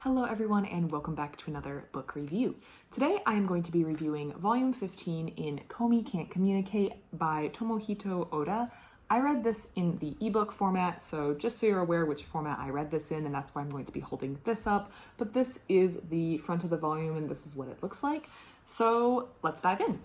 Hello everyone and welcome back to another book review. Today I am going to be reviewing volume 15 in Komi Can't Communicate by Tomohito Oda. I read this in the ebook format, so just so you're aware which format I read this in, and that's why I'm going to be holding this up. But this is the front of the volume and this is what it looks like. So let's dive in.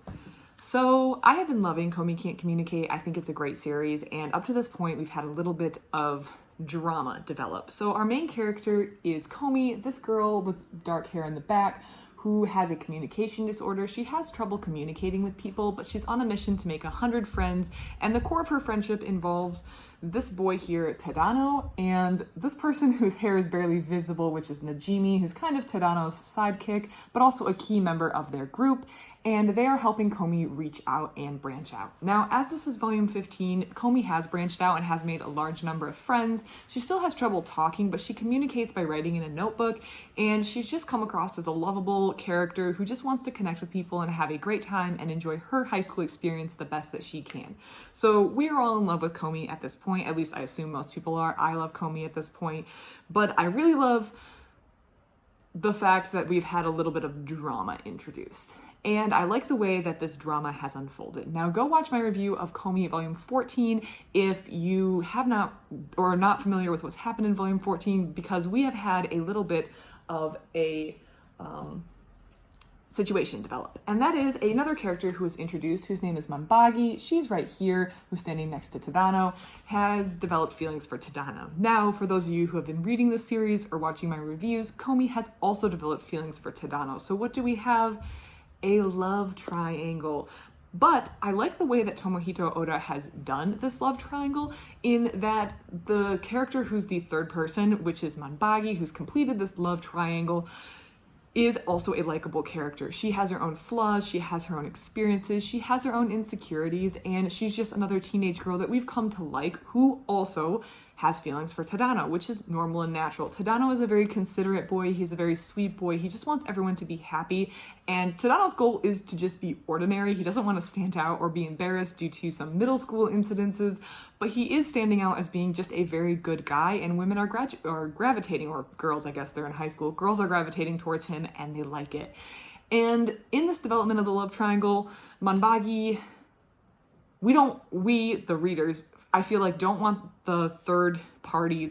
So I have been loving Komi Can't Communicate. I think it's a great series, and up to this point we've had a little bit of drama develop. So our main character is Komi, this girl with dark hair in the back who has a communication disorder. She has trouble communicating with people, but she's on a mission to make 100 friends, and the core of her friendship involves this boy here, Tadano, and this person whose hair is barely visible, which is Najimi, who's kind of Tadano's sidekick, but also a key member of their group, and they are helping Komi reach out and branch out. Now, as this is volume 15, Komi has branched out and has made a large number of friends. She still has trouble talking, but she communicates by writing in a notebook, and she's just come across as a lovable character who just wants to connect with people and have a great time and enjoy her high school experience the best that she can. So we are all in love with Komi at this point. At least I assume most people are. I love Komi at this point, but I really love the fact that we've had a little bit of drama introduced. And I like the way that this drama has unfolded. Now go watch my review of Komi volume 14 if you have not or are not familiar with what's happened in volume 14, because we have had a little bit of a situation develop. And that is another character who is introduced, whose name is Manbagi. She's right here, who's standing next to Tadano, has developed feelings for Tadano. Now, for those of you who have been reading this series or watching my reviews, Komi has also developed feelings for Tadano. So what do we have? A love triangle. But I like the way that Tomohito Oda has done this love triangle, in that the character who's the third person, which is Manbagi, who's completed this love triangle, is also a likable character. She has her own flaws, she has her own experiences, she has her own insecurities, and she's just another teenage girl that we've come to like, who also has feelings for Tadano, which is normal and natural. Tadano is a very considerate boy, he's a very sweet boy, he just wants everyone to be happy, and Tadano's goal is to just be ordinary. He doesn't want to stand out or be embarrassed due to some middle school incidences, but he is standing out as being just a very good guy, and women are gravitating, or girls, I guess they're in high school, girls are gravitating towards him and they like it. And in this development of the love triangle, Manbagi, we, the readers, I feel like don't want the third party,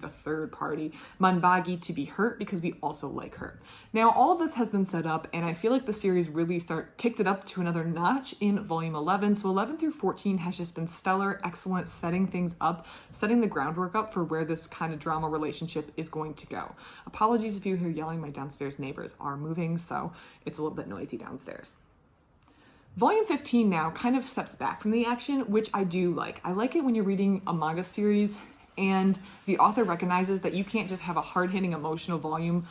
Manbagi, to be hurt, because we also like her. Now, all of this has been set up, and I feel like the series really kicked it up to another notch in volume 11. So 11 through 14 has just been stellar, excellent, setting things up, setting the groundwork up for where this kind of drama relationship is going to go. Apologies if you hear yelling, my downstairs neighbors are moving, so it's a little bit noisy downstairs. Volume 15 now kind of steps back from the action, which I do like. I like it when you're reading a manga series and the author recognizes that you can't just have a hard-hitting emotional volume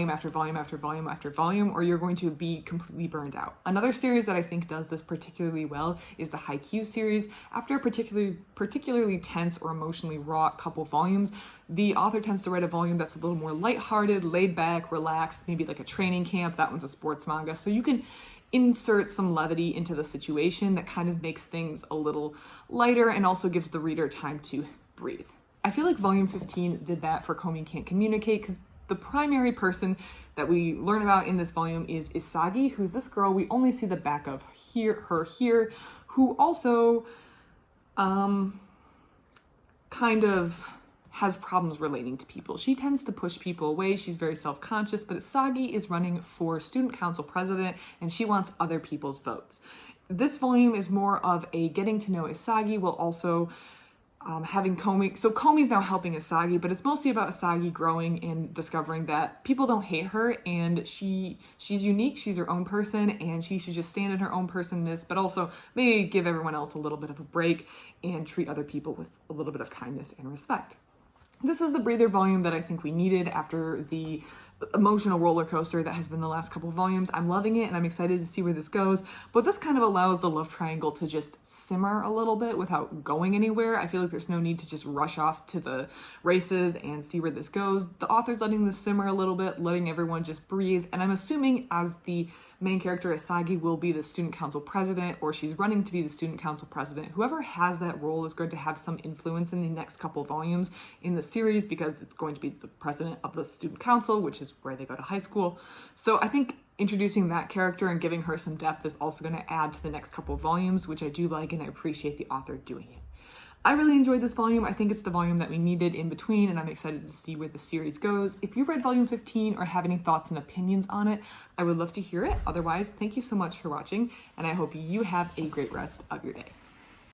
after volume after volume after volume, or you're going to be completely burned out. Another series that I think does this particularly well is the Haikyuu series. After a particularly tense or emotionally raw couple volumes, the author tends to write a volume that's a little more lighthearted, laid back, relaxed, maybe like a training camp. That one's a sports manga, so you can insert some levity into the situation that kind of makes things a little lighter and also gives the reader time to breathe. I feel like volume 15 did that for Komi Can't Communicate, because the primary person that we learn about in this volume is Isagi, who's this girl we only see the back of her here, who also kind of has problems relating to people. She tends to push people away. She's very self-conscious, but Isagi is running for student council president and she wants other people's votes. This volume is more of a getting to know Isagi while also having Komi. So Komi's now helping Isagi, but it's mostly about Isagi growing and discovering that people don't hate her, and she's unique, she's her own person, and she should just stand in her own personness, but also maybe give everyone else a little bit of a break and treat other people with a little bit of kindness and respect. This is the breather volume that I think we needed after the emotional roller coaster that has been the last couple of volumes. I'm loving it and I'm excited to see where this goes, but this kind of allows the love triangle to just simmer a little bit without going anywhere. I feel like there's no need to just rush off to the races and see where this goes. The author's letting this simmer a little bit, letting everyone just breathe, and I'm assuming as the main character Isagi will be the student council president, or she's running to be the student council president. Whoever has that role is going to have some influence in the next couple volumes in the series, because it's going to be the president of the student council, which is is where they go to high school. So I think introducing that character and giving her some depth is also going to add to the next couple of volumes, which I do like, and I appreciate the author doing it. I really enjoyed this volume. I think it's the volume that we needed in between, and I'm excited to see where the series goes. If you've read volume 15 or have any thoughts and opinions on it, I would love to hear it. Otherwise, thank you so much for watching, and I hope you have a great rest of your day.